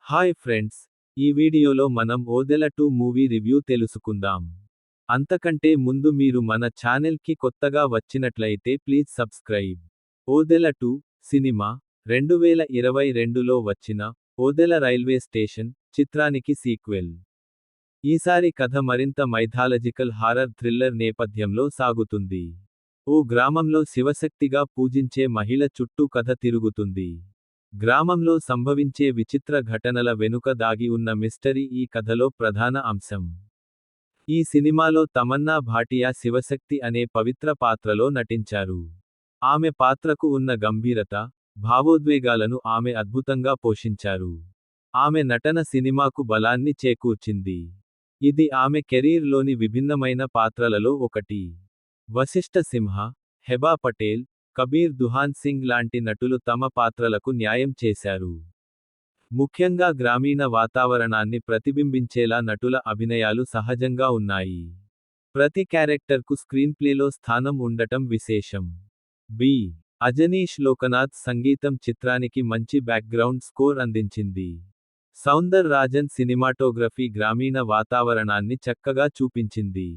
Hi friends, ఈ వీడియోలో మనం ఓదెల 2 మూవీ రివ్యూ తెలుసుకుందాం. అంతకంటే ముందు మీరు మన ఛానెల్కి కొత్తగా వచ్చినట్లయితే ప్లీజ్ సబ్స్క్రైబ్. ఓదెల 2 సినిమా 2022లో వచ్చిన ఓదెల రైల్వే స్టేషన్ చిత్రానికి సీక్వెల్. ఈసారి కథ మరింత మైథాలజికల్ హారర్ థ్రిల్లర్ నేపథ్యంలో సాగుతుంది. ఓ గ్రామంలో శివశక్తిగా పూజించే మహిళ చుట్టూ కథ తిరుగుతుంది. గ్రామంలో సంభవించే విచిత్ర ఘటనల వెనుక దాగి ఉన్న మిస్టరీ ఈ కథలో ప్రధాన అంశం. ఈ సినిమాలో తమన్నా భాటియా శివశక్తి అనే పవిత్ర పాత్రలో నటించారు. ఆమె పాత్రకు ఉన్న గంభీరత, భావోద్వేగాలను ఆమె అద్భుతంగా పోషించారు. ఆమె నటన సినిమాకు బలాన్ని చేకూర్చింది. ఇది ఆమె కెరీర్లోని విభిన్నమైన పాత్రలలో ఒకటి. వశిష్ఠ సింహ, హెబా పటేల్, కబీర్ దుహాన్ సింగ్ లాంటి నటులు తమ పాత్రలకు న్యాయం చేశారు. ముఖ్యంగా గ్రామీణ వాతావరణాన్ని ప్రతిబింబించేలా నటుల అభినయాలు సహజంగా ఉన్నాయి. ప్రతి క్యారెక్టర్కు స్క్రీన్ప్లేలో స్థానం ఉండటం విశేషం. బి. అజనీష్ లోకనాథ్ సంగీతం చిత్రానికి మంచి బ్యాక్గ్రౌండ్ స్కోర్ అందించింది. సౌందర్ రాజన్ సినిమాటోగ్రఫీ గ్రామీణ వాతావరణాన్ని చక్కగా చూపించింది.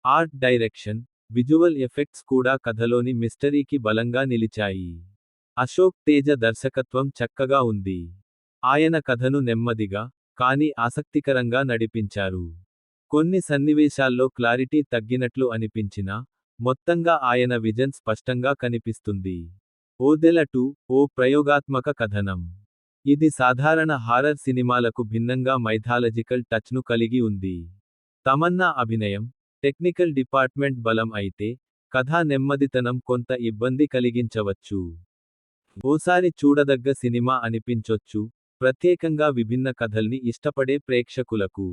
ఆర్ట్ డైరెక్షన్, విజువల్ ఎఫెక్ట్స్ కూడా కథలోని మిస్టరీకి బలంగా నిలిచాయి. అశోక్ తేజ దర్శకత్వం చక్కగా ఉంది. ఆయన కథను నెమ్మదిగా, కానీ ఆసక్తికరంగా నడిపించారు. కొన్ని సన్నివేశాల్లో క్లారిటీ తగ్గినట్లు అనిపించినా, మొత్తంగా ఆయన విజన్ స్పష్టంగా కనిపిస్తుంది. ఓదెల 2 ఓ ప్రయోగాత్మక కథనం. ఇది సాధారణ హారర్ సినిమాలకు భిన్నంగా మైథాలజికల్ టచ్ను కలిగి ఉంది. తమన్నా అభినయం, టెక్నికల్ డిపార్ట్మెంట్ బలం అయితే, కథా నెమ్మదితనం కొంత ఇబ్బంది కలిగించవచ్చు. ఓసారి చూడదగ్గ సినిమా అనిపించొచ్చు, ప్రత్యేకంగా విభిన్న కథల్ని ఇష్టపడే ప్రేక్షకులకు.